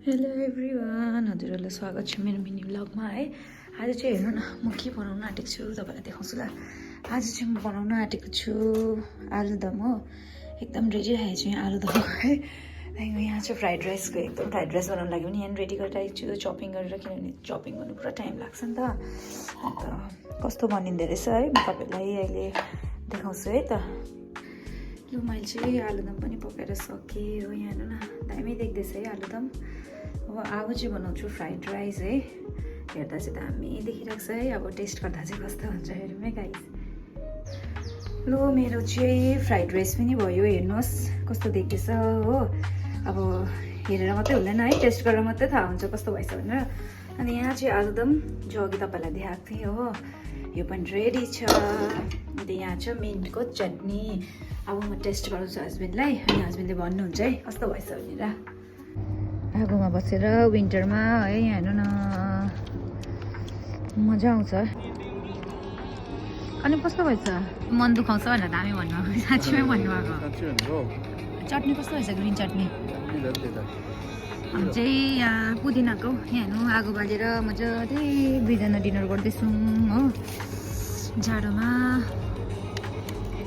Hello everyone, हजुरहरूलाई स्वागत छ मेरो मिनी ब्लगमा है। आज चाहिँ हेर्नु न म के बनाउन आँटेको छु तपाईँलाई देखाउँछु ल। आज चाहिँ म बनाउन आँटेको छु आलुदम हो। एकदम रेडी राखेको छु यहाँ आलुदम है। त्यहाँदेखि यहाँ चाहिँ फ्राइड राइसको एकदम फ्राइड राइस बनाउनु लागि पनि यहाँ रेडी गरिरहेको छु चपिङ गरेर, किनभने चपिङ गर्नु पुरा टाइम लाग्छ नि त। अन्त कस्तो बनिँदो रहेछ है म तपाईँलाई अहिले देखाउँछु है त। लु मैले चाहिँ आलुदम पनि पकाएर सकेँ हो। यहाँ हेर्नु न दामी देख्दैछ है आलुदम। अब चाहिँ बनाउँछु फ्राइड राइस है। हेर्दा चाहिँ दामी देखिरहेको छ है। अब टेस्ट गर्दा चाहिँ कस्तो हुन्छ हेरौँ है गाइस। लु मेरो चाहिँ फ्राइड राइस पनि भयो, हेर्नुहोस् कस्तो देख्दैछ हो। अब हेरेर मात्रै हुँदैन है, टेस्ट गरेर मात्रै थाहा हुन्छ कस्तो भएछ भनेर। अनि यहाँ चाहिँ आलुदम जो अघि तपाईँलाई देखाएको थिएँ हो, यो पनि रेडी छ। अन्त यहाँ छ मिन्टको चटनी। अब म टेस्ट गराउँछु हस्बेन्डलाई, अनि हस्बेन्डले भन्नुहुन्छ है कस्तो भएछ भनेर। आगोमा बसेर विन्टरमा है, यहाँ हेर्नु न मजा आउँछ। अनि कस्तो भएछ? मन दुखाउँछ भनेर दामी भन्नुभएको, साँच्चीमै भन्नुभएको। चटनी कस्तो भएछ? ग्रिन चटनी। हामी चाहिँ यहाँ पुदिनाको यहाँ हेर्नु आगो बालेर मजाले दुईजना डिनर गर्दैछौँ हो जाडोमा।